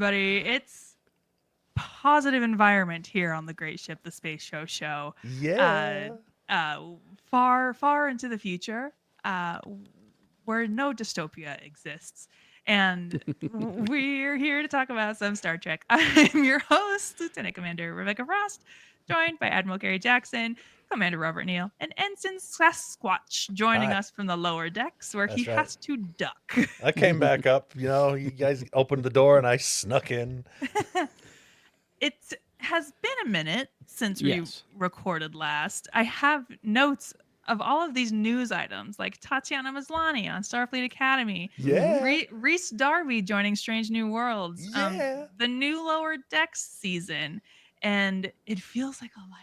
everybody. It's positive environment here on the great ship, the Space Show. Yeah. Far into the future, uh, where no dystopia exists. And we're here to talk about some Star Trek. I'm your host, Lieutenant Commander Rebecca Frost, joined by Admiral Kerry Jackson, Commander Robert Neal, and Ensign Sasquatch joining Hi. us from the lower decks where he That's right. has to duck. I came back up. You guys opened the door and I snuck in. It has been a minute since Yes. we recorded last. I have notes of all of these news items, like Tatiana Maslany on Starfleet Academy, Yeah. Rhys Darby joining Strange New Worlds, Yeah. the new Lower Decks season, and it feels like a lifetime.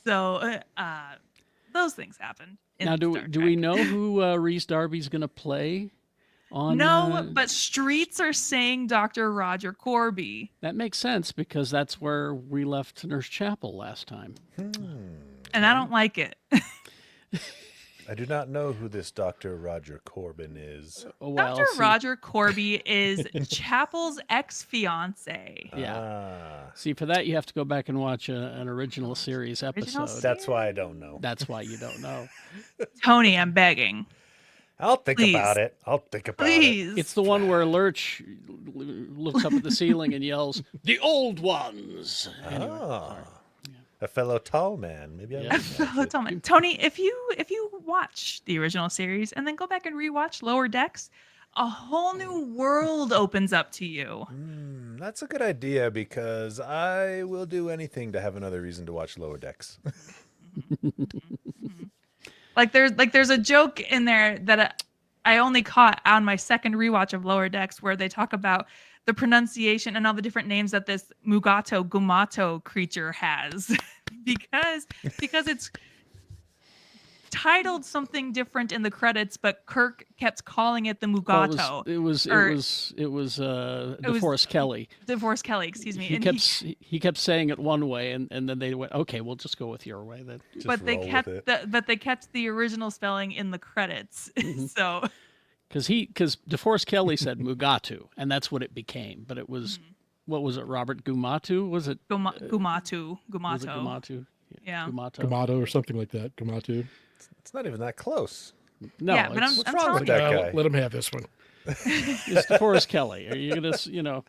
So those things happened. in Now, Star do we Trek. know who Rhys Darby's going to play? No, but streets are saying Dr. Roger Corby. That makes sense because that's where we left Nurse Chapel last time. And I don't like it. I do not know who this Dr. Roger Corbin is. Well, Dr. see- Roger Corby is Chapel's ex-fiance. Yeah. Ah, See, for that, you have to go back and watch an original series episode. series? that's why I don't know. That's why you don't know. Tony, I'm begging. I'll think Please. about it. Please. It's the one where Lurch looks up at the ceiling and yells, "The old ones!" Anyway, Ah, sorry. a fellow tall man. Maybe I Yeah. like that. Tony, if you watch the original series and then go back and rewatch Lower Decks, a whole new world opens up to you. That's a good idea because I will do anything to have another reason to watch Lower Decks. There's a joke in there that I only caught on my second rewatch of Lower Decks where they talk about the pronunciation and all the different names that this Gumato creature has because it's titled something different in the credits, but Kirk kept calling it the Well, Mugato. it was DeForest Kelly. DeForest Kelly, excuse me. He kept saying it one way, and then they went, "Okay, we'll just go with your way." Then. Just but they roll kept with it. they kept the original spelling in the credits. So Because DeForest Kelly said Mugatu, and that's what it became. But it was, what was it, Robert Gumatu? Was it? Gumato. Was it Gumatu? Yeah. Gumato. Gamato or something like that. Gamato. It's not even that close. No, Yeah, but it's, What's I'm wrong telling with you. that guy? Let him have this one. it's DeForest Kelly. Are you gonna,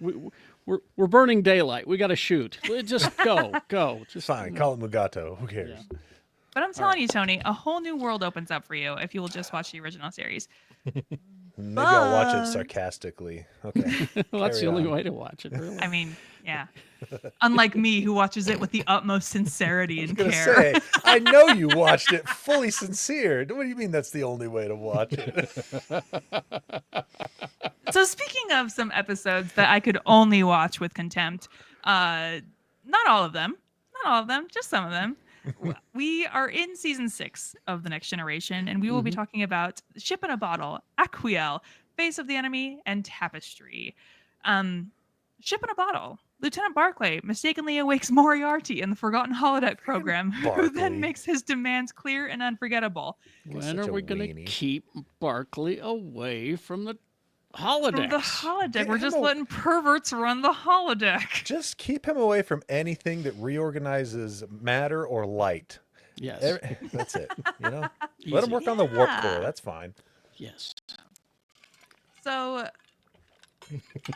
we're burning daylight. We got to shoot. Just go. Just Fine, call it Mugato. Who cares? Yeah. But I'm telling you, Tony, a whole new world opens up for you if you will just watch the original series. Maybe I'll watch But- it sarcastically. Okay. Well, that's the Carry only on. way to watch it. Really. I mean, yeah. Unlike me, who watches it with the utmost sincerity and I was care. gonna say, I know you watched it fully sincere. What do you mean that's the only way to watch it? So speaking of some episodes that I could only watch with contempt, not all of them, just some of them. We are in season 6 of The Next Generation, and we will be talking about Ship in a Bottle, Aquiel, Face of the Enemy, and Tapestry. Ship in a Bottle. Lieutenant Barclay mistakenly awakes Moriarty in the Forgotten Holodeck program, who Barclay. then makes his demands clear and unforgettable. When such are a we going to weenie. keep Barkley away from the holodeck? From the holodeck, Get we're him just a- letting perverts run the holodeck. Just keep him away from anything that reorganizes matter or light. Yes. That's it. Let him Easy. work on the warp Yeah. core. That's fine. Yes. So,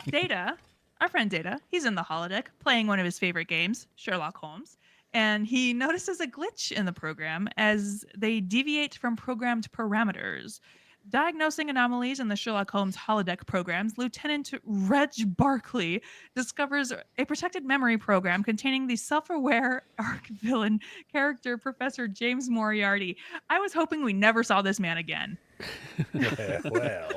Data, our friend Data, he's in the holodeck playing one of his favorite games, Sherlock Holmes, and he notices a glitch in the program as they deviate from programmed parameters. Diagnosing anomalies in the Sherlock Holmes holodeck programs, Lieutenant Reg Barkley discovers a protected memory program containing the self-aware arc villain character Professor James Moriarty. I was hoping we never saw this man again. Well,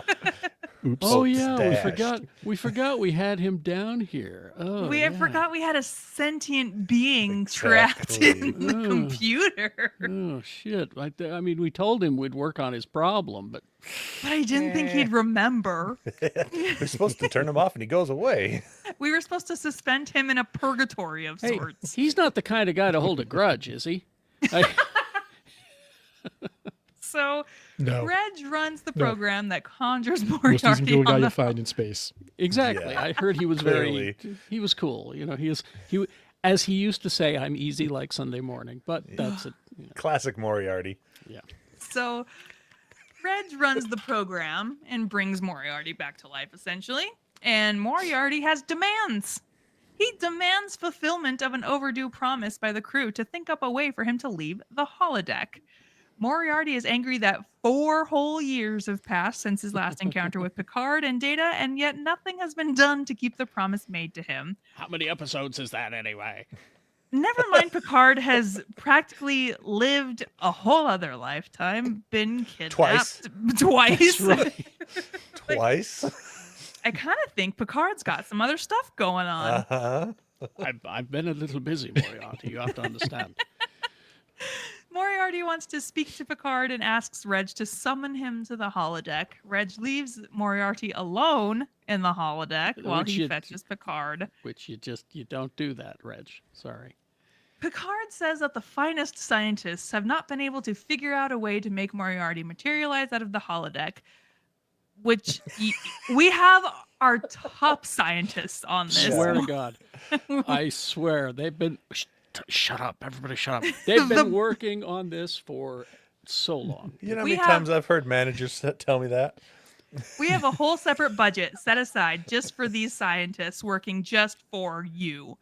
Oops. Oh yeah, stashed. we forgot we had him down here. Oh, We yeah. forgot we had a sentient being trapped Exactly. in the Mm. computer. Oh shit! I mean, we told him we'd work on his problem, but But I didn't think he'd remember. we're supposed to turn him off and he goes away. We were supposed to suspend him in a purgatory of hey, sorts. he's not the kind of guy to hold a grudge, is he? I- So No. Reg runs the No. program that conjures Most Moriarty easy guy on you the find in space. Exactly. Yeah, I heard he was clearly. he was cool. You know, he as he used to say, I'm easy like Sunday morning, but that's it. You know, Classic Moriarty. yeah. So Reg runs the program and brings Moriarty back to life, essentially. And Moriarty has demands. He demands fulfillment of an overdue promise by the crew to think up a way for him to leave the holodeck. Moriarty is angry that 4 whole years have passed since his last encounter with Picard and Data, and yet nothing has been done to keep the promise made to him. How many episodes is that anyway? Never mind, Picard has practically lived a whole other lifetime, been kidnapped twice. Right. Twice? I kind of think Picard's got some other stuff going on. Uh-huh. I've been a little busy, Moriarty. You have to understand. Moriarty wants to speak to Picard and asks Reg to summon him to the holodeck. Reg leaves Moriarty alone in the holodeck while he fetches Picard. Which you don't do that, Reg. Sorry. Picard says that the finest scientists have not been able to figure out a way to make Moriarty materialize out of the holodeck, which we have our top scientists on this. Swear to God. I swear. They've been... Shut up. Everybody shut up. They've been working on this for so long. You know how We many have- times I've heard managers tell me that? We have a whole separate budget set aside just for these scientists working just for you.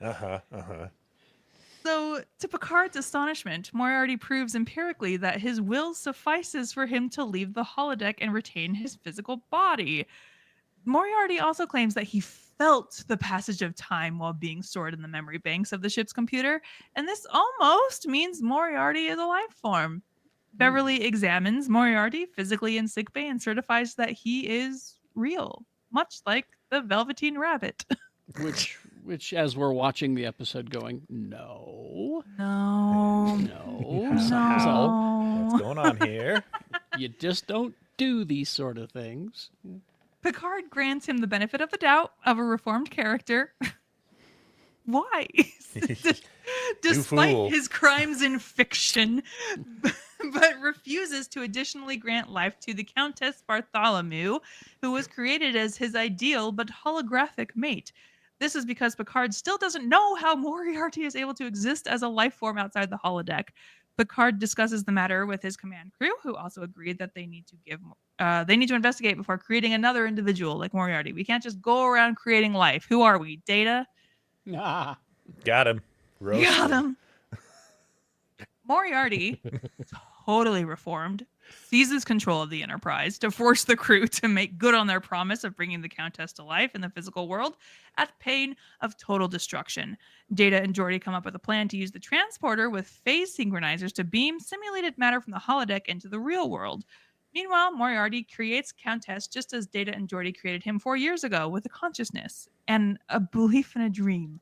So, to Picard's astonishment, Moriarty proves empirically that his will suffices for him to leave the holodeck and retain his physical body. Moriarty also claims that he felt the passage of time while being stored in the memory banks of the ship's computer, and this almost means Moriarty is a life form. Beverly examines Moriarty physically in sickbay and certifies that he is real, much like the Velveteen Rabbit. Which, as we're watching the episode, going, no, No. So What's going on here? you just don't do these sort of things. Picard grants him the benefit of the doubt of a reformed character. Why? Despite fool. his crimes in fiction, but refuses to additionally grant life to the Countess Bartholomew, who was created as his ideal but holographic mate. This is because Picard still doesn't know how Moriarty is able to exist as a life form outside the holodeck. Picard discusses the matter with his command crew, who also agreed that they need to investigate before creating another individual like Moriarty. We can't just go around creating life. Who are we? Data? Ah. Got him. Roasted. Got him. Moriarty, totally reformed, seizes control of the Enterprise to force the crew to make good on their promise of bringing the Countess to life in the physical world at pain of total destruction. Data and Geordi come up with a plan to use the transporter with phase synchronizers to beam simulated matter from the holodeck into the real world. Meanwhile, Moriarty creates Countess just as Data and Geordi created him 4 years ago with a consciousness and a belief in a dream.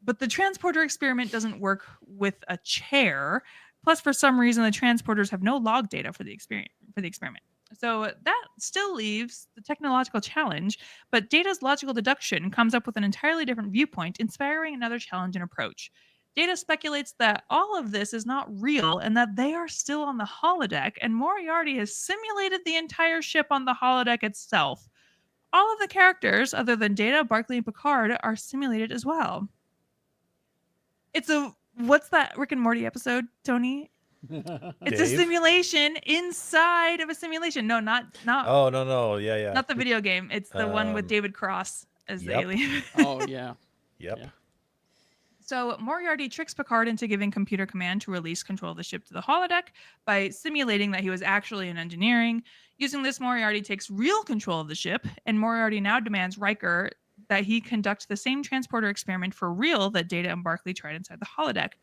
But the transporter experiment doesn't work with a chair. Plus, for some reason, the transporters have no log data for the experiment. So that still leaves the technological challenge, but Data's logical deduction comes up with an entirely different viewpoint, inspiring another challenge and approach. Data speculates that all of this is not real and that they are still on the holodeck, and Moriarty has simulated the entire ship on the holodeck itself. All of the characters, other than Data, Barclay, and Picard, are simulated as well. What's that Rick and Morty episode, Tony? It's a Dave? simulation inside of a simulation. No, not Oh, no. Yeah. not the video game. It's the one with David Cross as the Yep. alien. Oh, yeah. Yep. Yeah. So Moriarty tricks Picard into giving computer command to release control of the ship to the holodeck by simulating that he was actually in engineering. Using this, Moriarty takes real control of the ship, and Moriarty now demands Riker that he conduct the same transporter experiment for real that Data and Barclay tried inside the holodeck.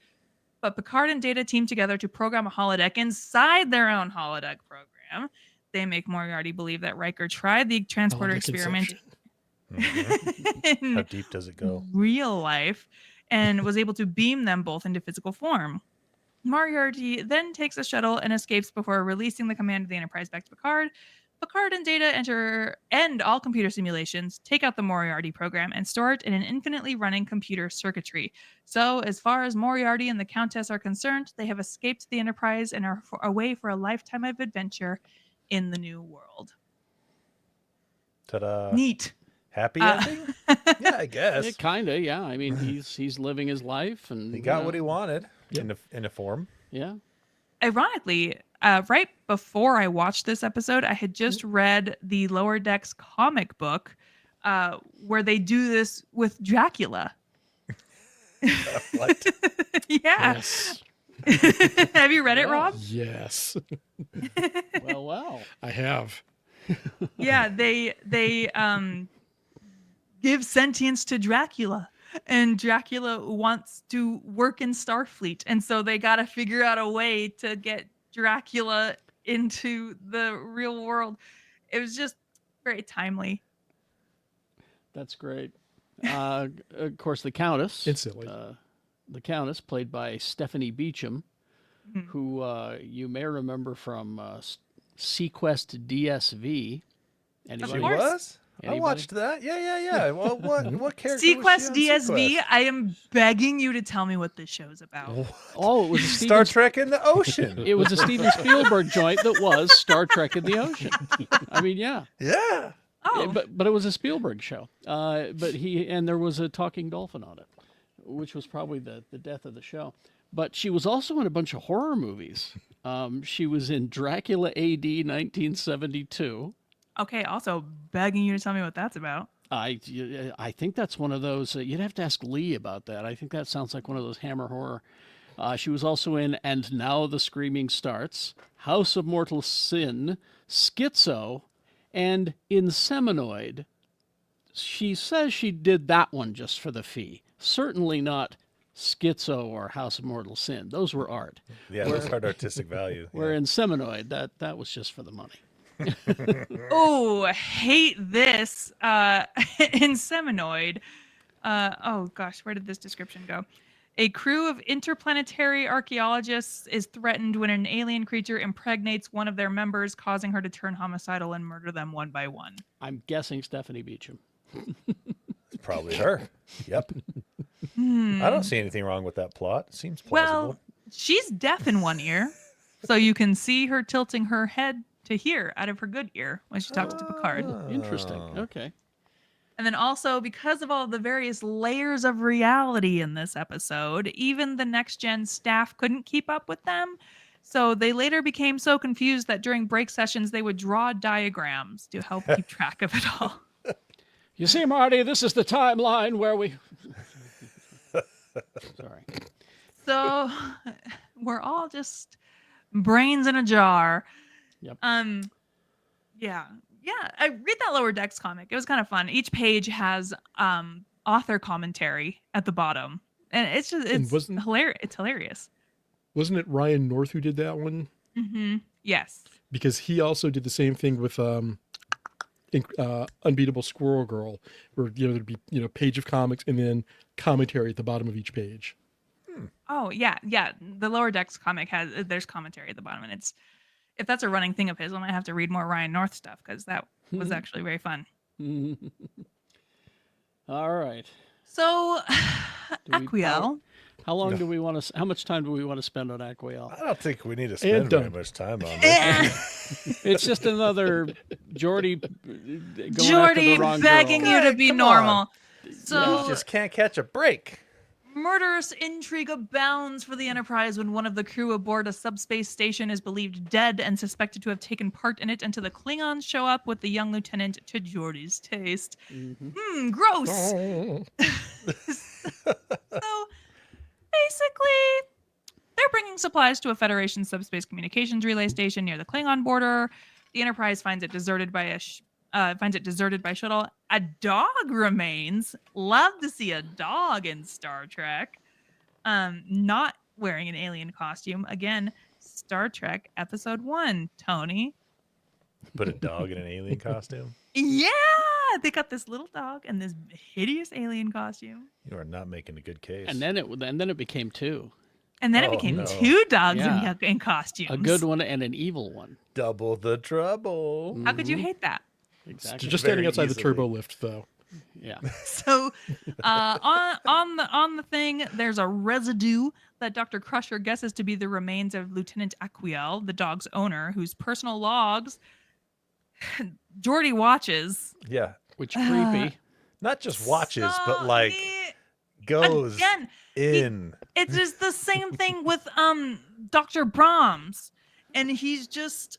But Picard and Data team together to program a holodeck inside their own holodeck program. They make Moriarty believe that Riker tried the transporter experiment in How deep does it go? real life and was able to beam them both into physical form. Moriarty then takes a shuttle and escapes before releasing the command of the Enterprise back to Picard. Picard and Data end all computer simulations, take out the Moriarty program, and store it in an infinitely running computer circuitry. So, as far as Moriarty and the Countess are concerned, they have escaped the Enterprise and are away for a lifetime of adventure in the new world. Ta-da. Neat. Happy ending? Yeah, I guess. Yeah, kinda. Yeah, I mean, he's living his life, and He got what he wanted in a form. Yeah. Ironically, right before I watched this episode, I had just read the Lower Decks comic book where they do this with Dracula. What? Yeah. Yes. Have you read it, Yeah. Rob? Yes. Well. I have. Yeah, they give sentience to Dracula. And Dracula wants to work in Starfleet. And so they got to figure out a way to get Dracula into the real world. It was just very timely. That's great. Of course, the Countess. Instantly. The Countess, played by Stephanie Beacham, Mhm. who you may remember from Sequest DSV. Anybody? She course. was? Anybody? I watched that. Yeah. Well, what character Sequest was she on DSV, Sequest? I am begging you to tell me what this show's about. Oh, it was a Star Steven, Trek in the ocean. It was a Steven Spielberg joint that was Star Trek in the Ocean. I mean, yeah. Yeah. Oh, But it was a Spielberg show. But there was a talking dolphin on it, which was probably the death of the show. But she was also in a bunch of horror movies. She was in Dracula AD 1972. okay. Also, begging you to tell me what that's about. I think that's one of those. You'd have to ask Lee about that. I think that sounds like one of those Hammer horror. She was also in And Now the Screaming Starts, House of Mortal Sin, Schizo, and Inseminoid. She says she did that one just for the fee. Certainly not Schizo or House of Mortal Sin. Those were art. Yeah, those had artistic value. Where Inseminoid, that was just for the money. Oh, hate this. Inseminoid. Oh gosh, where did this description go? A crew of interplanetary archaeologists is threatened when an alien creature impregnates one of their members, causing her to turn homicidal and murder them one by one. I'm guessing Stephanie Beacham. It's probably her. Yep. I don't see anything wrong with that plot. It seems plausible. Well, she's deaf in one ear, so you can see her tilting her head to hear out of her good ear when she talks to Picard. Interesting. Oh. Okay. And then also, because of all the various layers of reality in this episode, even the next gen staff couldn't keep up with them. So they later became so confused that during break sessions, they would draw diagrams to help keep track of it all. You see, Marty, this is the timeline where we. Sorry. So we're all just brains in a jar. Yep. Yeah. I read that Lower Decks comic. It was kind of fun. Each page has author commentary at the bottom, and it's hilarious. It's hilarious. Wasn't it Ryan North who did that one? Mm-hmm. Yes. Because he also did the same thing with Unbeatable Squirrel Girl, where there'd be page of comics and then commentary at the bottom of each page. Oh yeah. The Lower Decks comic there's commentary at the bottom, and it's if that's a running thing of his, I might have to read more Ryan North stuff because that was actually very fun. All right. So, Do we- Aquiel. How long do we want to? How much time do we want to spend on Aquiel? I don't think we need to spend very much time on this. Eh, It's just another Geordie going after Geordie the wrong begging girl. you to be Come normal. on. So, You just can't catch a break. murderous intrigue abounds for the Enterprise when one of the crew aboard a subspace station is believed dead and suspected to have taken part in it until the Klingons show up with the young lieutenant to Geordie's taste. Gross! Oh. So, basically, they're bringing supplies to a Federation subspace communications relay station near the Klingon border. The Enterprise finds it deserted by shuttle. A dog remains. Love to see a dog in Star Trek. Not wearing an alien costume. Again, Star Trek Episode 1, Tony. Put a dog in an alien costume. Yeah! They got this little dog and this hideous alien costume. You are not making a good case. And then it became two. And then it Oh, became no. 2 dogs Yeah. in costumes. A good one and an evil one. Double the trouble. How could you hate that? Exactly. Just standing Very outside the easily. turbo lift, though. Yeah. So, on the thing, there's a residue that Dr. Crusher guesses to be the remains of Lieutenant Aquiel, the dog's owner, whose personal logs Geordie watches. Yeah. Which creepy. Not just watches, So but like he- goes again, in. it's just the same thing with Dr. Brahms, and he's just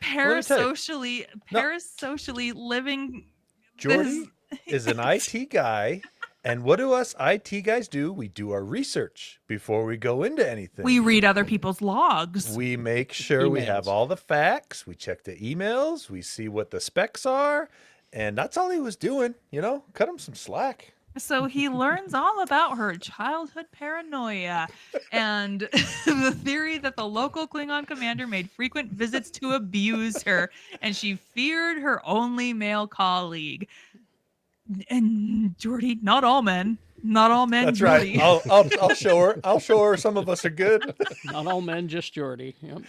me tell you. No. parasocially living. Jordy is an IT guy. And what do us IT guys do? We do our research before we go into anything. We read other people's logs. We make sure we have Emails. all the facts. We check the emails. We see what the specs are. And that's all he was doing, cut him some slack. So he learns all about her childhood paranoia and the theory that the local Klingon commander made frequent visits to abuse her, and she feared her only male colleague. And Geordie, not all men That's Geordie. right. I'll show her. I'll show her some of us are good. Not all men, just Geordie. Yep.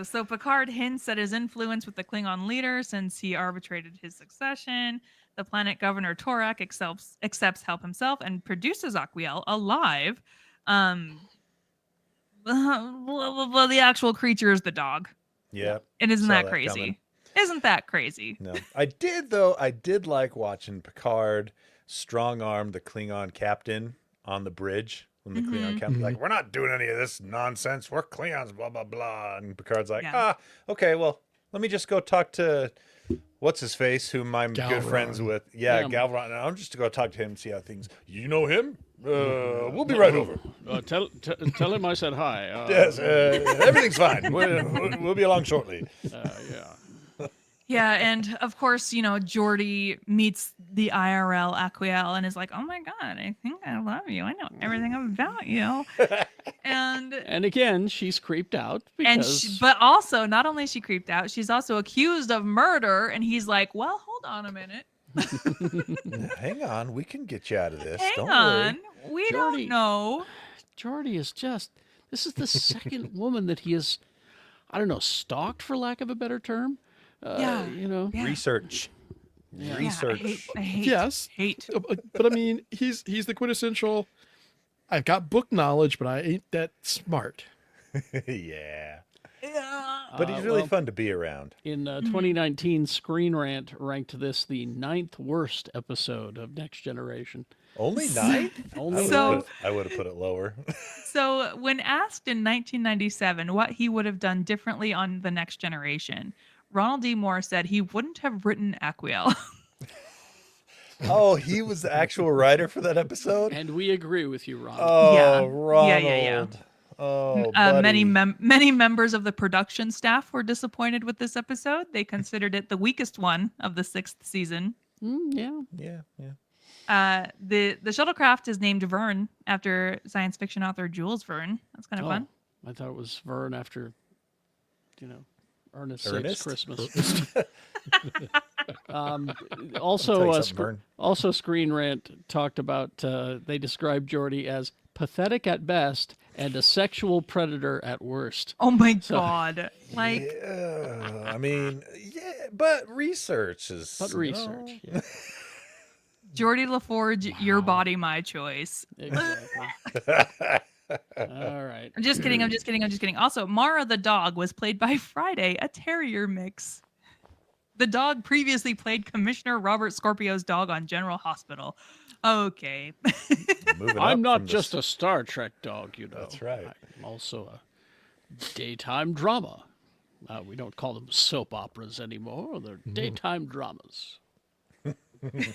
So Picard hints at his influence with the Klingon leader since he arbitrated his succession. The planet governor Torak accepts help himself and produces Aquiel alive. Well, the actual creature is the dog. Yeah. And isn't Saw that that crazy? coming. Isn't that crazy? No, I did though. I did like watching Picard strong arm the Klingon captain on the bridge when the Klingon captain's like, "We're not doing any of this nonsense. We're Klingons, blah blah blah." And Picard's like, Yeah. okay, well, let me just go talk to what's his face, whom I'm good friends Galvaron. with. Yeah, Yeah. Galvaron. And I'm just to go talk to him and see how things. You know him? We'll be right over. Tell him I said hi. Yes, everything's fine. We'll be along shortly. Yeah. Yeah, and of course, Geordie meets the IRL Aquiel and is like, "Oh my god, I think I love you. I know everything about you." And And again, she's creeped out because but also, not only is she creeped out, she's also accused of murder. And he's like, "Well, hold on a minute. Hang on, we can get you out of this. Hang Don't on. worry. We Geordie- don't know." Geordie is just. This is the second woman that he has, I don't know, stalked for lack of a better term. Yeah. Yeah. Research. Yeah, Research. I hate. Yes. Hate. But I mean, he's the quintessential. I've got book knowledge, but I ain't that smart. Yeah. Yeah. But he's really well, fun to be around. In 2019, Screen Rant ranked this the 9th worst episode of Next Generation. Only 9? Only So- I would have put it lower. So, when asked in 1997 what he would have done differently on The Next Generation, Ronald D. Moore said he wouldn't have written Aquiel. Oh, he was the actual writer for that episode? And we agree with you, Ron. Oh, Yeah. Ronald. Yeah. Oh, Many buddy. many members of the production staff were disappointed with this episode. They considered it the weakest one of the 6th season. Yeah. Yeah. The shuttlecraft is named Vern after science fiction author Jules Verne. That's kind of fun. I thought it was Vern after, Ernest Saves Ernest? Christmas. Tell Also, you something, Vern. also, Screen Rant talked about. They described Geordie as pathetic at best and a sexual predator at worst. Oh my god! Like Yeah, I mean, yeah, but research is. But research. Yeah, Geordie LaForge, your body, my choice. exactly. All right. I'm just kidding. I'm just kidding. Also, Mara the dog was played by Friday, a terrier mix. The dog previously played Commissioner Robert Scorpio's dog on General Hospital. Okay. Moving I'm up not from just the- a Star Trek dog, That's right. I'm also a daytime drama. We don't call them soap operas anymore. They're daytime dramas.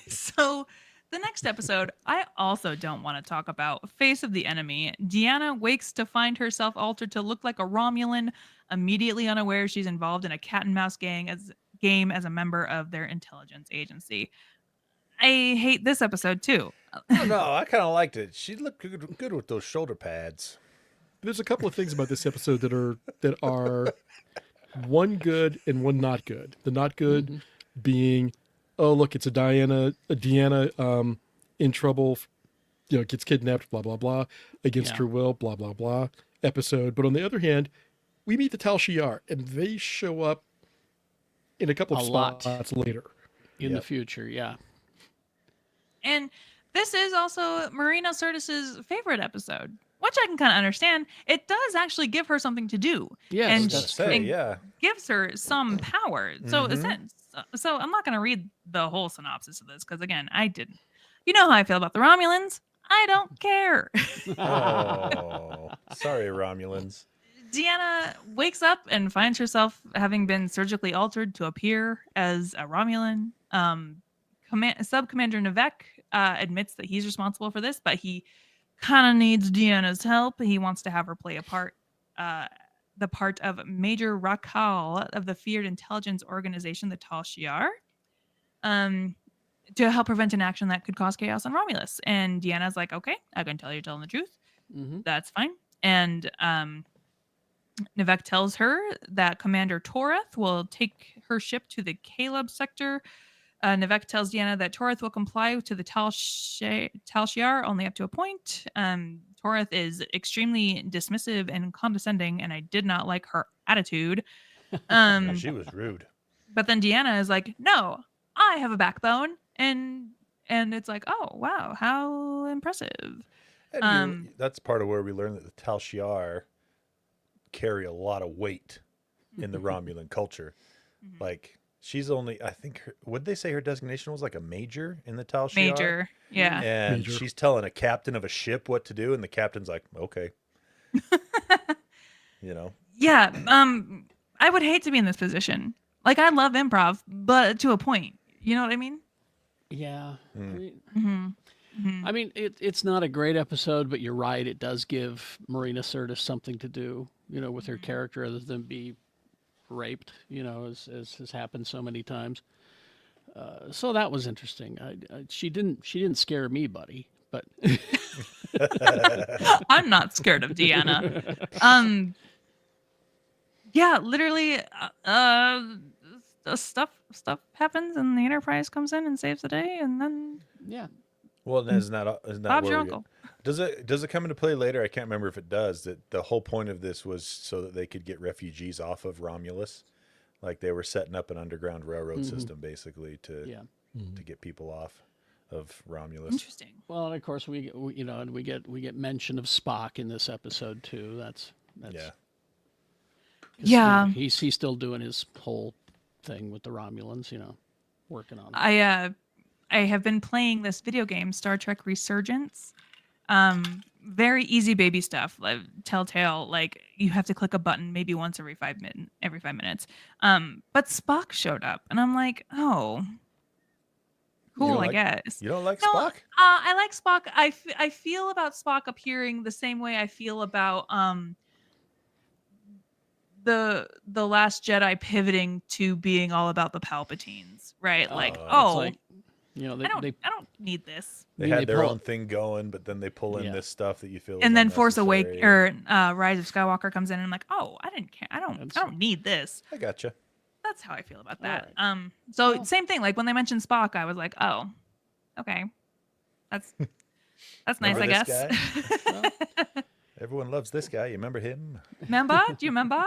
So, the next episode, I also don't want to talk about. Face of the Enemy. Deanna wakes to find herself altered to look like a Romulan, immediately unaware she's involved in a cat and mouse game as a member of their intelligence agency. I hate this episode too. Oh, no, I kind of liked it. She looked good with those shoulder pads. There's a couple of things about this episode that are one good and one not good. The not good being, oh look, it's a Deanna in trouble gets kidnapped, blah blah blah, against Yeah. her will, blah blah blah episode. But on the other hand, we meet the Tal Shiar, and they show up in a couple A of lot. spots later. In the Yep. future, yeah. And this is also Marina Sirtis' favorite episode, which I can kind of understand. It does actually give her something to do. Yes, I was And gonna that's say, true. yeah. gives her some power. So, Mhm. so I'm not going to read the whole synopsis of this because, again, I didn't. You know how I feel about the Romulans. I don't care. Oh, sorry, Romulans. Deanna wakes up and finds herself having been surgically altered to appear as a Romulan. Sub-Commander Nevek admits that he's responsible for this, but he kind of needs Deanna's help. He wants to have her play the part of Major Rakal of the feared intelligence organization, the Tal Shiar, to help prevent an action that could cause chaos on Romulus. And Deanna's like, okay, I can tell you're telling the truth. Mhm. That's fine. And Nevek tells her that Commander Toreth will take her ship to the Caleb sector. Nevek tells Deanna that Toreth will comply to the Tal Shiar only up to a point. Toreth is extremely dismissive and condescending, and I did not like her attitude. Yeah, she was rude. But then Deanna is like, "No, I have a backbone," and it's like, "Oh wow, how impressive!" And that's part of where we learn that the Tal Shiar carry a lot of weight in the Romulan culture. Mhm. Like she's only, I think, would they say her designation was like a major in the Tal Shiar? Major, yeah. And Major. she's telling a captain of a ship what to do, and the captain's like, okay, you know. Yeah, I would hate to be in this position. Like I love improv, but to a point. You know what I mean? Yeah. Mm. I mean, it's not a great episode, but you're right. It does give Marina Sirtis something to do, with her character other than be raped, as has happened so many times. So that was interesting. She didn't scare me, buddy, but I'm not scared of Deanna. Yeah, literally, stuff happens, and the Enterprise comes in and saves the day, and then yeah. Well, then isn't that Bob's where your we get- uncle. does it come into play later? I can't remember if it does. That the whole point of this was so that they could get refugees off of Romulus, like they were setting up an underground railroad system basically to Yeah. get people off of Romulus. Interesting. Well, and of course and we get mention of Spock in this episode too. That's Yeah. 'cause, Yeah. he's still doing his whole thing with the Romulans, working on it. I have been playing this video game, Star Trek Resurgence. Very easy baby stuff, like Telltale. Like you have to click a button maybe once every 5 minutes. But Spock showed up, and I'm like, oh, cool, I guess. You don't like No, Spock? I like Spock. I feel about Spock appearing the same way I feel about the Last Jedi pivoting to being all about the Palpatines, right? Like, It's oh, like, I don't need this. They I mean, had they their pull- own thing going, but then they pull in Yeah. this stuff that you feel. And is then Force Awake unnecessary. or Rise of Skywalker comes in, and I'm like, oh, I didn't care. I don't need this. I gotcha. That's how I feel about that. Alright. So Well- same thing. Like when they mentioned Spock, I was like, oh, okay, that's nice, I Remember guess. this Everyone loves this guy. You remember him? Remember? Do you remember?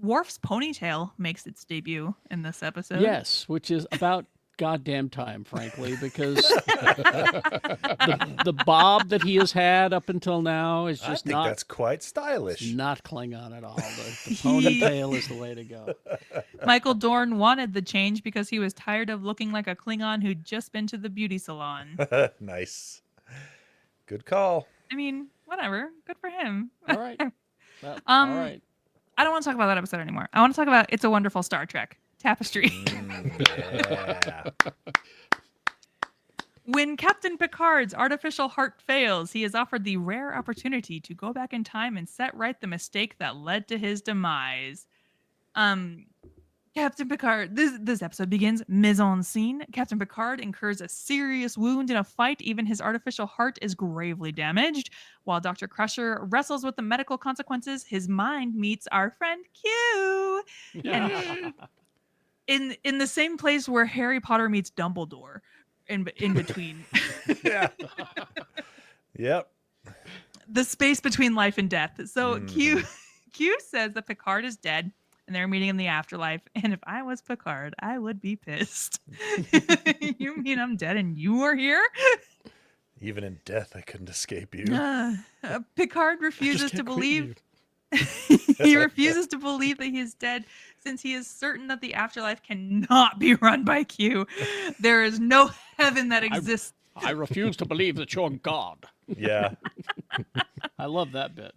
Worf's ponytail makes its debut in this episode. Yes, which is about goddamn time, frankly, because the bob that he has had up until now is I just think that's quite stylish. not Klingon at all. The ponytail is the way to go. Michael Dorn wanted the change because he was tired of looking like a Klingon who'd just been to the beauty salon. Nice. Good call. I mean, whatever. Good for him. All right. Well, all right. I don't want to talk about that episode anymore. I want to talk about It's a Wonderful Star Trek. Tapestry. Yeah. When Captain Picard's artificial heart fails, he is offered the rare opportunity to go back in time and set right the mistake that led to his demise. Captain Picard, this episode begins mise en scene. Captain Picard incurs a serious wound in a fight. Even his artificial heart is gravely damaged. While Dr. Crusher wrestles with the medical consequences, his mind meets our friend Q. And in the same place where Harry Potter meets Dumbledore. in between. Yeah. Yep. The space between life and death. So Mhm. Q says that Picard is dead and they're meeting in the afterlife. And if I was Picard, I would be pissed. You mean I'm dead and you are here? Even in death, I couldn't escape you. Picard I just refuses to can't quit believe. you. He refuses to believe that he is dead since he is certain that the afterlife cannot be run by Q. There is no heaven that exists. I refuse to believe that you're God. Yeah. I love that bit.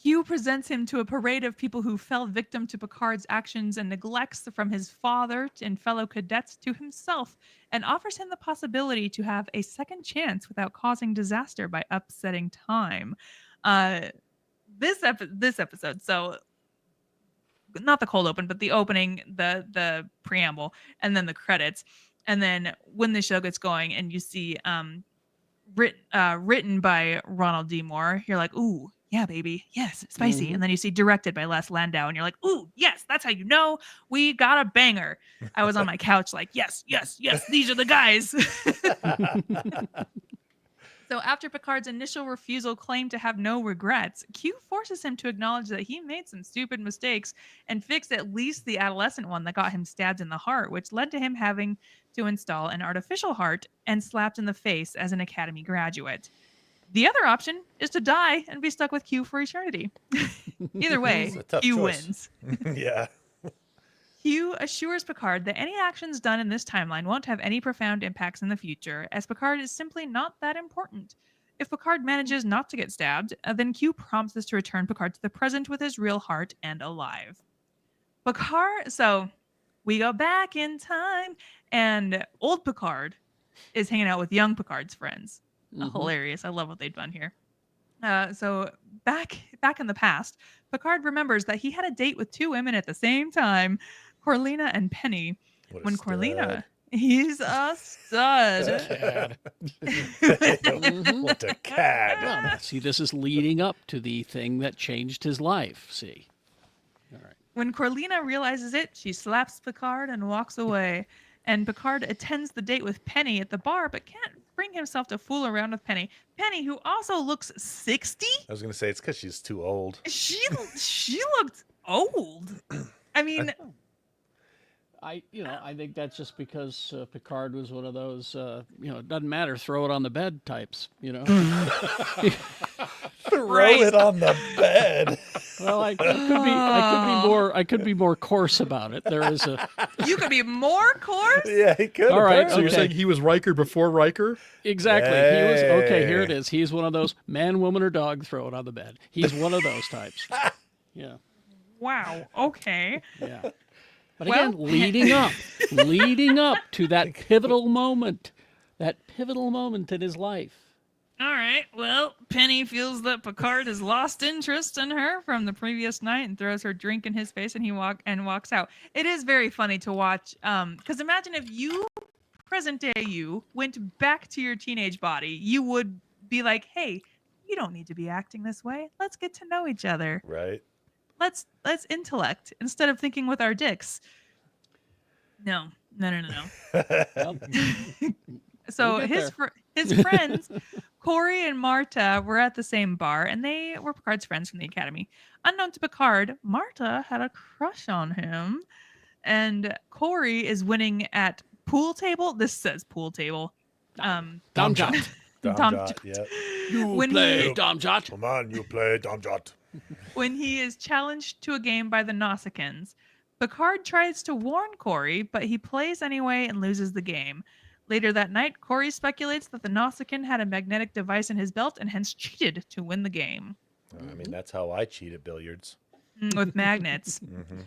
Q presents him to a parade of people who fell victim to Picard's actions and neglects, from his father and fellow cadets to himself, and offers him the possibility to have a second chance without causing disaster by upsetting time. This episode, so not the cold open, but the opening, the preamble, and then the credits, and then when the show gets going, and you see written by Ronald D. Moore, you're like, ooh, yeah, baby, yes, spicy. Mhm. And then you see directed by Les Landau, and you're like, ooh, yes, that's how you know we got a banger. I was on my couch like, yes, yes, yes, these are the guys. So after Picard's initial refusal claimed to have no regrets, Q forces him to acknowledge that he made some stupid mistakes and fix at least the adolescent one that got him stabbed in the heart, which led to him having to install an artificial heart and slapped in the face as an academy graduate. The other option is to die and be stuck with Q for eternity. Either way, It's a tough Q choice. wins. Yeah. Q assures Picard that any actions done in this timeline won't have any profound impacts in the future, as Picard is simply not that important. If Picard manages not to get stabbed, then Q promises to return Picard to the present with his real heart and alive. So we go back in time, and old Picard is hanging out with young Picard's friends. Mhm. Hilarious. I love what they've done here. So back in the past, Picard remembers that he had a date with two women at the same time, Corlina and Penny. What a When stud. Corlina, he's a stud. Cad. Mhm. What a cad. Well, now, see, this is leading up to the thing that changed his life. See, all right. When Corlina realizes it, she slaps Picard and walks away. And Picard attends the date with Penny at the bar, but can't bring himself to fool around with Penny. Penny, who also looks 60, I was going to say it's because she's too old. she looked old. I mean, I think that's just because Picard was one of those, it doesn't matter, throw it on the bed types, Throw Right. it on the bed. Well, I could be more coarse about it. There is a you could be more coarse. Yeah, he could. All right, So you're Okay. saying he was Riker before Riker? exactly. He was okay. Here it Hey. is. He's one of those man, woman, or dog. Throw it on the bed. He's one of those types. Yeah, Wow. Okay. yeah. But Well- again, leading up to that pivotal moment in his life. All right. Well, Penny feels that Picard has lost interest in her from the previous night and throws her drink in his face, and he walks out. It is very funny to watch. Because imagine if you, present day you, went back to your teenage body, you would be like, "Hey, you don't need to be acting this way. Let's get to know each other. Right. Let's intellect instead of thinking with our dicks." No. Well, So We'll get his friends, Corey and Marta, were at the same bar, and they were Picard's friends from the academy. Unknown to Picard, Marta had a crush on him, and Corey is winning at pool table. This says pool table. Dom Dom Jot. Jot, yeah. You When play he- Dom Jot. Come on, you play Dom Jot. When he is challenged to a game by the Nausicaans, Picard tries to warn Corey, but he plays anyway and loses the game. Later that night, Corey speculates that the Nausicaan had a magnetic device in his belt and hence cheated to win the game. I mean, that's how I cheat at billiards. With magnets. Hmm.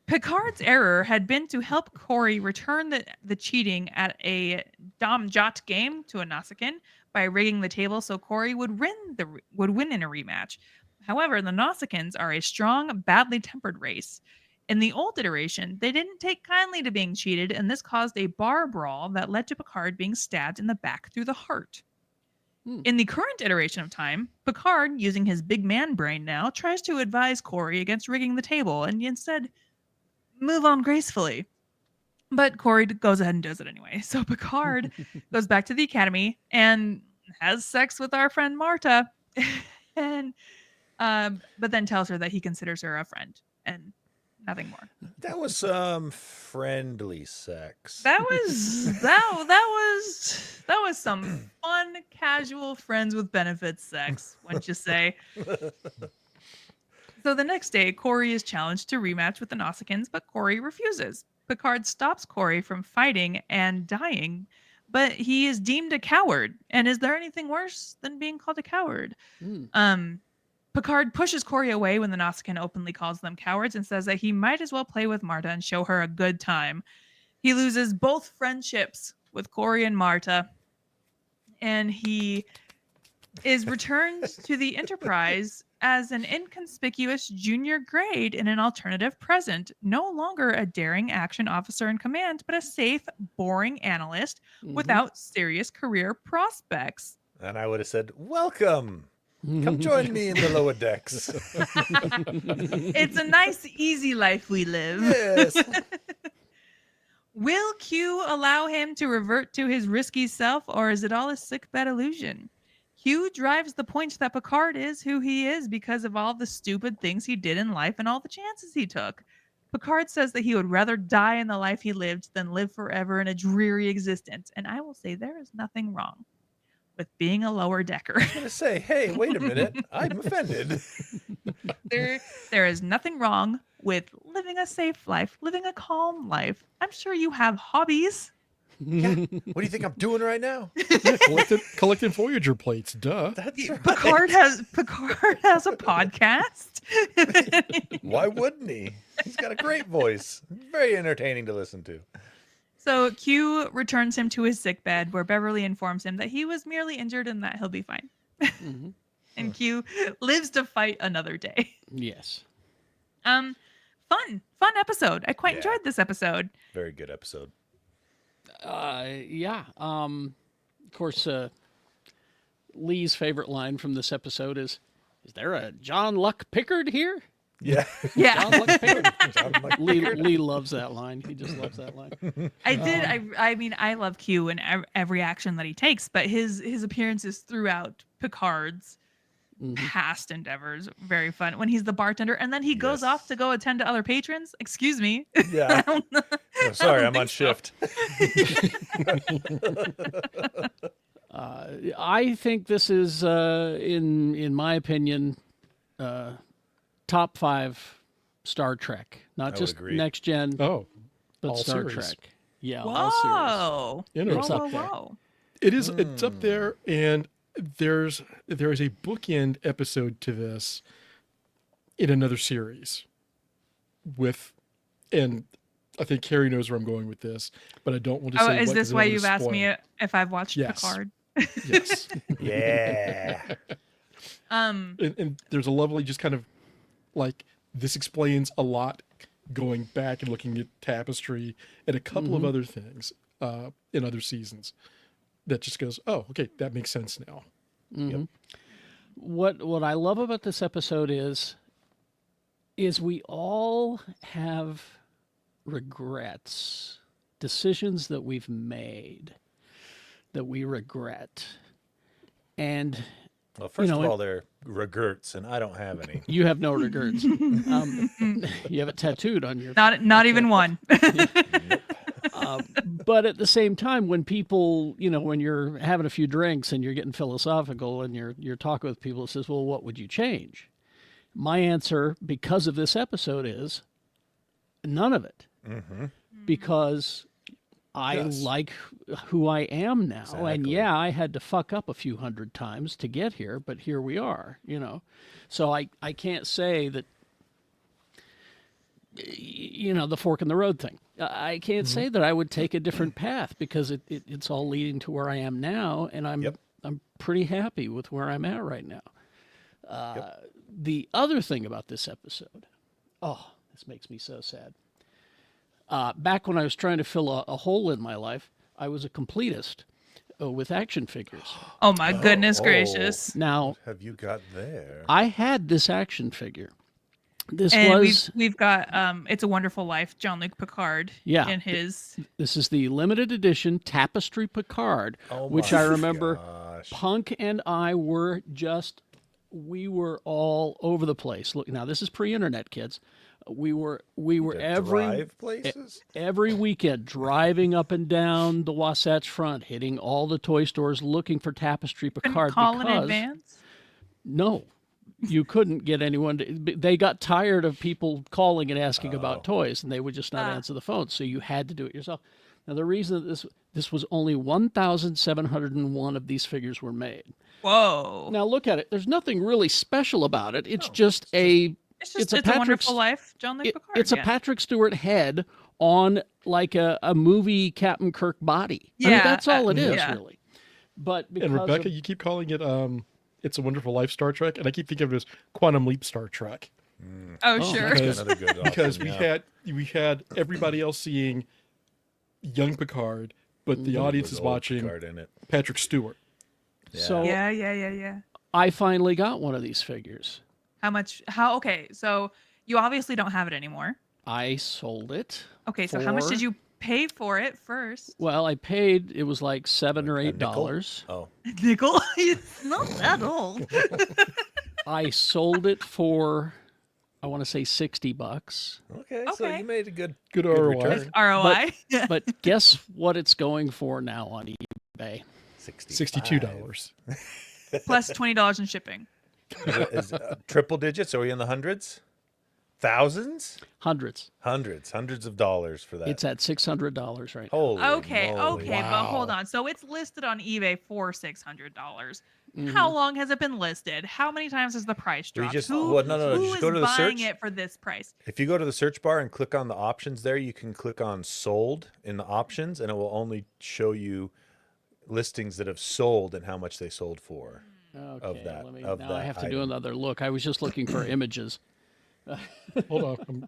Picard's error had been to help Corey return the cheating at a Dom Jot game to a Nausicaan by rigging the table so Corey would win in a rematch. However, the Nausicaans are a strong, badly tempered race. In the old iteration, they didn't take kindly to being cheated, and this caused a bar brawl that led to Picard being stabbed in the back through the heart. In the current iteration of time, Picard, using his big man brain now, tries to advise Corey against rigging the table and instead move on gracefully. But Corey goes ahead and does it anyway. So Picard goes back to the academy and has sex with our friend Marta, and but then tells her that he considers her a friend and nothing more. That was some friendly sex. That was some fun, casual friends with benefits sex, wouldn't you say? So the next day, Corey is challenged to rematch with the Nausicaans, but Corey refuses. Picard stops Corey from fighting and dying, but he is deemed a coward. And is there anything worse than being called a coward? Picard pushes Corey away when the Nausicaan openly calls them cowards and says that he might as well play with Marta and show her a good time. He loses both friendships with Corey and Marta, and he is returned to the Enterprise as an inconspicuous junior grade in an alternative present, no longer a daring action officer in command, but a safe, boring analyst without serious career prospects. And I would have said, welcome. Come join me in the lower decks. It's a nice, easy life we live. Yes. Will Q allow him to revert to his risky self, or is it all a sickbed illusion? Q drives the point that Picard is who he is because of all the stupid things he did in life and all the chances he took. Picard says that he would rather die in the life he lived than live forever in a dreary existence. And I will say there is nothing wrong with being a lower decker. I'm going to say, hey, wait a minute. I'm offended. There is nothing wrong with living a safe life, living a calm life. I'm sure you have hobbies. Yeah. What do you think I'm doing right now? Collecting Voyager plates, duh. That's right. Picard has a podcast. Why wouldn't he? He's got a great voice. Very entertaining to listen to. So Q returns him to his sickbed, where Beverly informs him that he was merely injured and that he'll be fine. And Q lives to fight another day. Yes. Fun episode. I quite enjoyed this episode. Very good episode. Yeah. Of course, Lee's favorite line from this episode is there a John Luck Pickard here? Yeah. Yeah. John Luck Pickard. John Luck Lee loves that line. He just loves that line. I mean, I love Q and every action that he takes, but his appearances throughout Picard's past endeavors, very fun. When he's the bartender and then he goes off to go attend to other patrons. Excuse me. Yeah. Oh, sorry, I'm on shift. I think this is, in my opinion, top 5 Star Trek. Not just agree. Next Gen, Oh, but all Star series. Trek. Yeah, Whoa. all Interesting. up there. Whoa. It is. It's up there, and there is a bookend episode to this in another series and I think Carrie knows where I'm going with this, but I don't want to say. Is what, this 'cause I why don't you've wanna asked me spoil. if I've watched Yes. Picard? Yes. Yeah. And there's a lovely, just kind of like, this explains a lot going back and looking at Tapestry and a couple of other things in other seasons that just goes, oh, okay, that makes sense now. Yep. What I love about this episode is we all have regrets, decisions that we've made that we regret. And Well, first know, of all, they're regrets, and I don't have any. you have no regrets. You have it tattooed on your. Not even one. But at the same time, when people, when you're having a few drinks and you're getting philosophical and you're talking with people, it says, well, what would you change? My answer, because of this episode, is none of it. Because I like who I am now. And Exactly. yeah, I had to fuck up a few hundred times to get here, but here we are, So I can't say that, the fork in the road thing. I can't say that I would take a different path because it's all leading to where I am now, and I'm pretty happy with where I'm at right now. The other thing about this episode, this makes me so sad. Back when I was trying to fill a hole in my life, I was a completist with action figures. Oh my goodness gracious. Now, What have you got there? I had this action figure This And was we've got It's a Wonderful Life, Jean-Luc Picard Yeah. in his this is the limited edition Tapestry Picard, Oh which my I remember gosh. Punk and I were we were all over the place. Look, now this is pre-internet, kids. We were To every drive places? every weekend driving up and down the Wasatch Front, hitting all the toy stores looking for Tapestry couldn't Picard call in because advance. no, you couldn't get anyone they got tired of people calling and asking Oh. about toys, and they would just not answer the phone, so you had to do it yourself. Now the reason that this was only 1,701 of these figures were made. Whoa. Now look at it. There's nothing really special about it. It's just a It's a Wonderful Life, Jean-Luc Picard. it's a Patrick Stewart head on like a movie Captain Kirk body. I mean, Yeah, that's all it is, yeah. really. But because And Rebecca, of- you keep calling it It's a Wonderful Life Star Trek, and I keep thinking of it as Quantum Leap Star Trek. Oh, sure. Because, Another good because option, we had everybody else seeing young Picard, but the audience with is old watching Picard in it. Patrick Stewart. so Yeah. I finally got one of these figures. How much? Okay, so you obviously don't have it anymore. I sold it. Okay, so how much for- did you pay for it first? Well, I paid. It was like $7 or A nickel? $8. Oh, Nickel? It's not that old. I sold it for, I want to say $60. okay. So Okay. you made a good Good ROI. return. ROI. But guess what it's going for now on eBay? $62. Plus $20 in shipping. Is triple digits? Are we in the hundreds? Thousands? Hundreds. Hundreds of dollars for that. It's at $600 right now. Holy Okay, moly. okay, but hold Wow. on. So it's listed on eBay for $600. Mm-hmm. How long has it been listed? How many times has the price We dropped? just- who well, no, who just is go to the buying search. it for this price? If you go to the search bar and click on the options there, you can click on sold in the options, and it will only show you listings that have sold and how much they sold for. Okay, that- let me, of now I that have to do item. another look. I was just looking for images. Hold on. I'm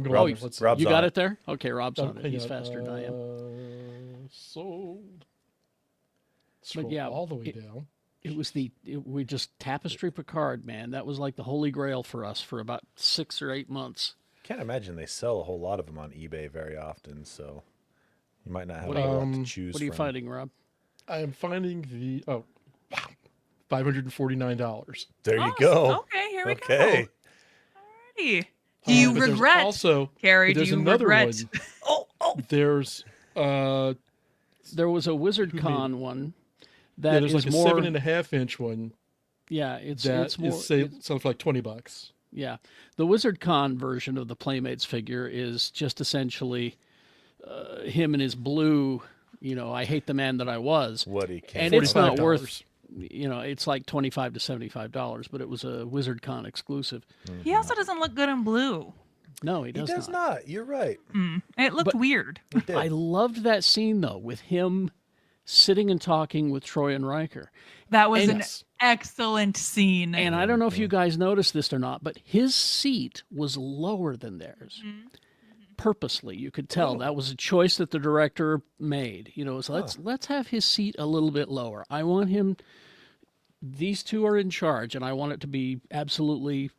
going Rob- on. Let's see. Rob's You on got it. it there? Okay, Rob's Oh, on it. hang He's on. faster than I am. Sold. Scroll yeah, all the way down. It was we just Tapestry Picard, man. That was like the holy grail for us for about 6 or 8 months. Can't imagine they sell a whole lot of them on eBay very often, so you might not have What a do you- lot to choose What are you from. finding, Rob? I am finding the $549. There you Oh, go. Okay, here we Okay. go. Alrighty. Do you But there's regret, Also, Carrie? but Do there's you another regret? one. There's There was a Wizard Who made Con one that yeah, there's is like a more. 7.5 inch one Yeah, it's that more. is selling for like $20. Yeah, the Wizard Con version of the Playmates figure is just essentially him in his blue. You know, I hate the man that I was. What he can. And it's not $45. worth. You know, it's like $25 to $75, but it was a Wizard Con exclusive. He also doesn't look good in blue. No, he He does, does not. not. You're right. It looked But- weird. He did. I loved that scene though, with him sitting and talking with Troy and Riker. That was an Yes. excellent scene. And I don't know if you guys noticed this or not, but his seat was lower than theirs. Purposely, you could tell that was a choice that the director made. You know, so let's have his seat a little bit lower. I want him. These two are in charge, and I want it to be absolutely,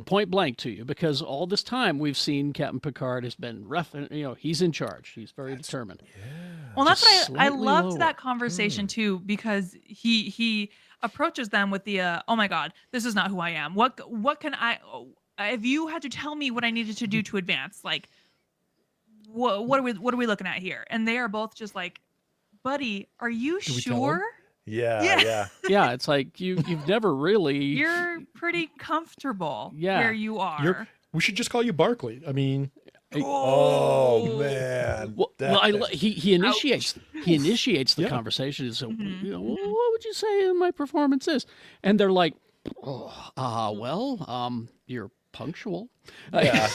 point blank to you, because all this time we've seen Captain Picard has been rough. He's in charge. He's very determined. Well, that's Just what I slightly loved lower. that conversation too, because he approaches them with the oh my god, this is not who I am. What can I? If you had to tell me what I needed to do to advance, like what are we looking at here? And they are both just like, buddy, are you we tell sure? Yeah, Yeah. yeah. Yeah, it's like you've never really. You're pretty comfortable Yeah. where you are. We should just call you Barkley. I mean, Oh man. Well, That- he initiates the Yeah. conversation. So, what would you say my performance is? And they're like, you're punctual. yeah.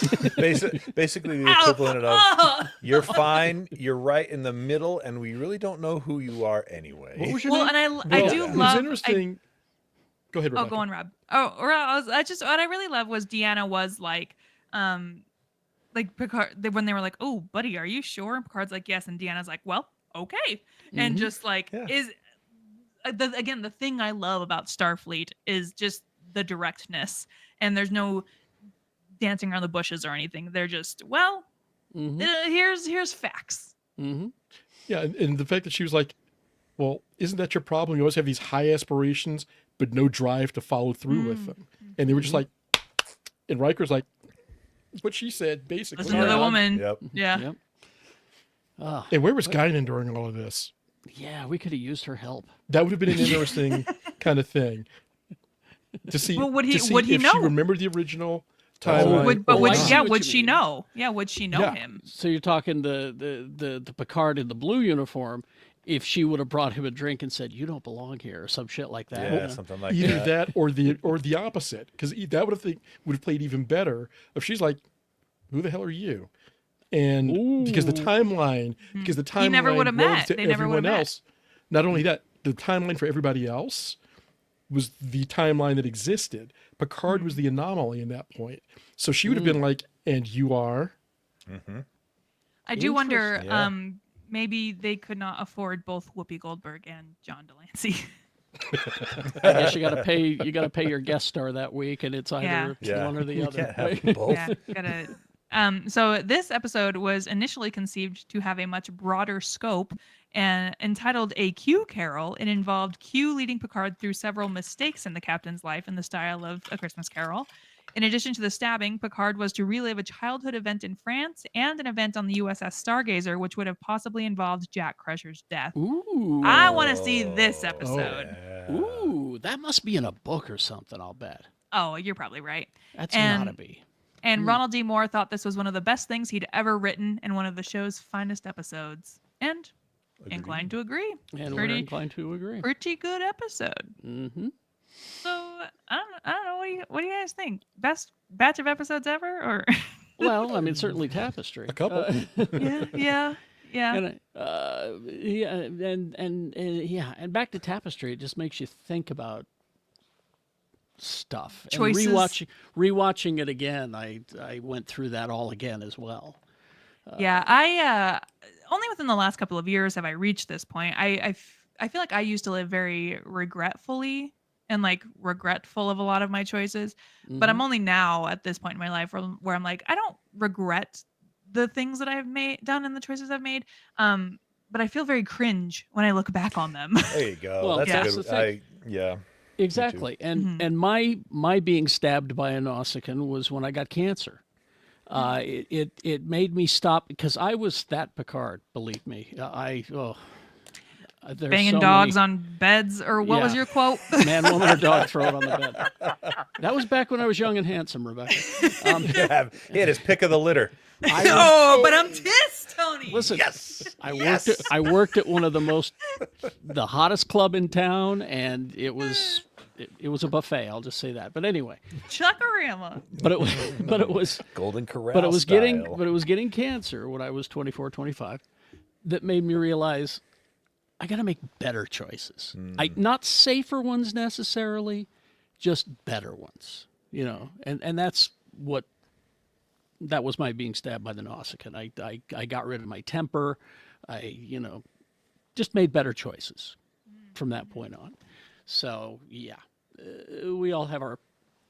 Basically the equivalent of you're fine, you're right in the middle, and we really don't know who you are anyway. what was your Well, name? and I Well, do what's love. interesting. Go ahead, Oh, Rebecca. go on, Rob. Oh, or I just what I really love was Deanna was like Picard when they were like, "Oh, buddy, are you sure?" And Picard's like, "Yes," and Deanna's like, "Well, okay," and just like Yeah. is again the thing I love about Starfleet is just the directness, and there's no dancing around the bushes or anything. They're just, well, here's facts. Yeah, and the fact that she was like, well, isn't that your problem? You always have these high aspirations, but no drive to follow through with them. And they were just like, and Riker's like, what she said, basically. Listen to the woman. Yep. Yeah. Yep. And where was Guinan during all of this? Yeah, we could have used her help. That would have been an interesting kind of thing to see. Well, would he if know? she remembered the original timeline. Would she know? Yeah, would she know him? So you're talking the Picard in the blue uniform. If she would have brought him a drink and said, "You don't belong here," or some shit like that. Yeah, something like Either that. that or the opposite, because that would have played even better if she's like, "Who the hell are you?" And because the timeline He never would have met. runs to They never would everyone have met. else. Not only that, the timeline for everybody else was the timeline that existed. Picard was the anomaly in that point. So she would have been like, "And you are." I do wonder. Interesting. Yeah. Maybe they could not afford both Whoopi Goldberg and John Delancey. I guess you got to pay your guest star that week, and it's either Yeah. one or the You other. can't have both. Yeah, gotta. So this episode was initially conceived to have a much broader scope and entitled A Q Carol. It involved Q leading Picard through several mistakes in the captain's life in the style of A Christmas Carol. In addition to the stabbing, Picard was to relive a childhood event in France and an event on the USS Stargazer, which would have possibly involved Jack Crusher's death. Ooh. I want to see this episode. Yeah. Ooh, that must be in a book or something, I'll bet. Oh, you're probably right. That's And- gotta be. And Ronald D. Moore thought this was one of the best things he'd ever written and one of the show's finest episodes. And inclined to agree. And we're inclined to agree. Pretty good episode. Mm-hmm. So I don't know. What do you guys think? Best batch of episodes ever, or Well, I mean, certainly Tapestry. A couple. yeah. And and back to Tapestry, it just makes you think about stuff. Choices. And rewatching it again, I went through that all again as well. Yeah, I only within the last couple of years have I reached this point. I feel like I used to live very regretfully and like regretful of a lot of my choices, but I'm only now at this point in my life where I'm like, I don't regret the things that I've done and the choices I've made. But I feel very cringe when I look back on them. There you go. Well, That's yeah. a That's good. the thing. Yeah. Exactly. And my being stabbed by a Nausicaan was when I got cancer. It made me stop because I was that Picard, believe me. There's Banging so dogs many, on beds, or what was Yeah. your quote? man, woman, or dog, throw it on the bed. That was back when I was young and handsome, Rebecca. He had his pick of the litter. Oh, but I'm tis, Tony. Listen, Yes. I worked at one of the hottest club in town, and it was a buffet. I'll just say that. But anyway, Chuckarama. but it was Golden Corral. but it was style. getting cancer when I was 24, 25 that made me realize I got to make better choices. Not safer ones necessarily, just better ones, and that was my being stabbed by the Nausicaan. I got rid of my temper. I just made better choices from that point on. So yeah, we all have our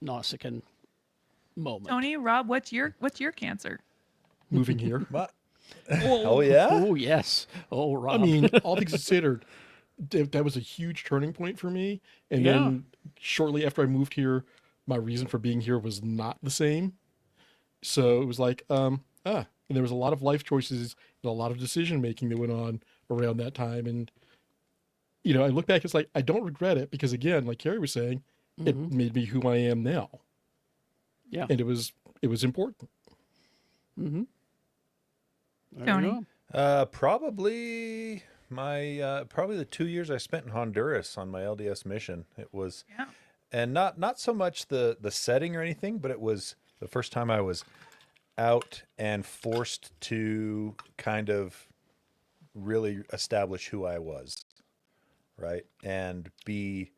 Nausicaan moment. Tony, Rob, what's your cancer? Moving here. What? Oh yeah. Oh yes. Oh I Rob. mean, all things considered, that was a huge turning point for me. And Yeah. then shortly after I moved here, my reason for being here was not the same. So it was like, and there was a lot of life choices and a lot of decision making that went on around that time. And, I look back, it's like, I don't regret it because again, like Carrie was saying, it made me who I am now. Yeah. And it was important. Mm-hmm. There you Tony? go. Probably probably the 2 years I spent in Honduras on my LDS mission. It was, Yeah. and not so much the setting or anything, but it was the first time I was out and forced to kind of really establish who I was, right? And be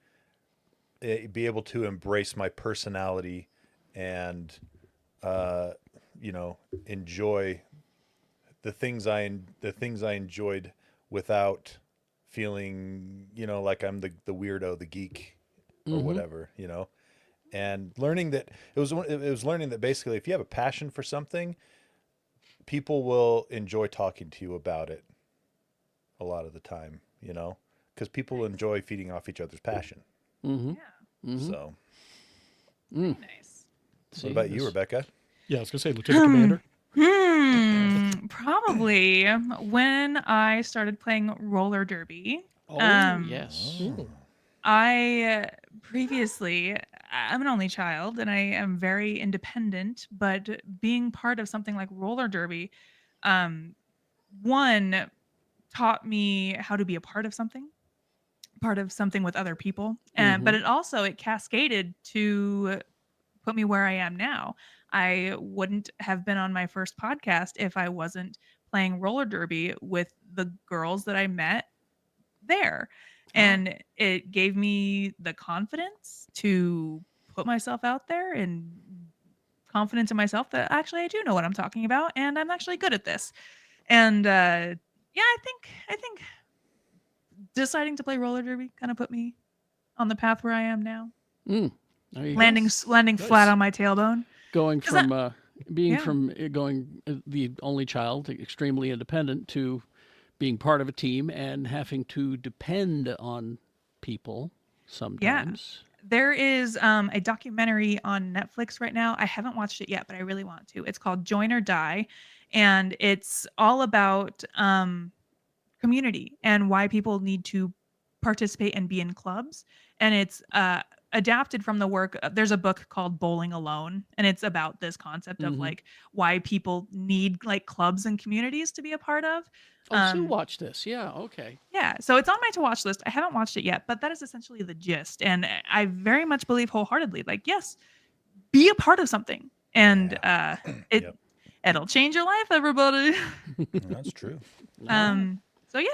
able to embrace my personality and enjoy the things I enjoyed without feeling like I'm the weirdo, the geek or whatever, and learning that it was learning that basically if you have a passion for something, people will enjoy talking to you about it a lot of the time, because people enjoy feeding off each other's passion. Mm-hmm. Yeah. So, Nice. what about you, Rebecca? Yeah, I was gonna say Lieutenant Commander. Probably when I started playing roller derby. Oh, yes. Ooh. I previously, I'm an only child and I am very independent, but being part of something like roller derby, one taught me how to be a part of something with other people, and but it cascaded to put me where I am now. I wouldn't have been on my first podcast if I wasn't playing roller derby with the girls that I met there. And it gave me the confidence to put myself out there and confidence in myself that actually I do know what I'm talking about and I'm actually good at this. And yeah, I think deciding to play roller derby kind of put me on the path where I am now. There you go. Landing flat on my tailbone. Going 'Cause from being yeah. from going the only child, extremely independent, to being part of a team and having to depend on people sometimes. There is a documentary on Netflix right now. I haven't watched it yet, but I really want to. It's called Join or Die, and it's all about community and why people need to participate and be in clubs. And it's adapted from the work. There's a book called Bowling Alone, and it's about this concept of like why people need like clubs and communities to be a part of. Sue watched this. Yeah, okay. Yeah, so it's on my to watch list. I haven't watched it yet, but that is essentially the gist. And I very much believe wholeheartedly, like, yes, be a part of something, and it'll change your life, everybody. That's true. So yeah,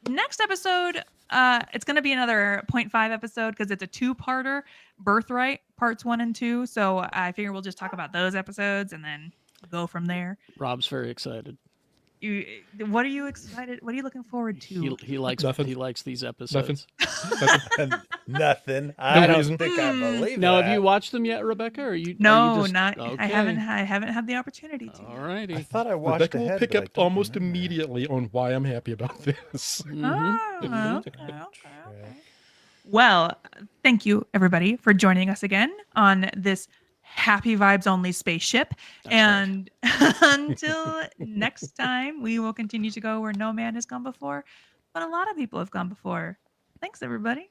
next episode, it's gonna be another 0.5 episode because it's a two-parter, Birthright parts 1 and 2. So I figure we'll just talk about those episodes and then go from there. Rob's very excited. What are you excited? What are you looking forward to? He likes Nothing. he likes these episodes. Nothing. I don't reason. think I believe Now, that. have you watched them yet, Rebecca? Or you? No, are you just, not. Okay. I haven't had the opportunity to. All righty. I thought I watched Rebecca will ahead, pick but I up don't almost remember. immediately on why I'm happy about this. Oh, okay. Well, thank you everybody for joining us again on this happy vibes only spaceship. And until next time, we will continue to go where no man has gone before, but a lot of people have gone before. Thanks, everybody.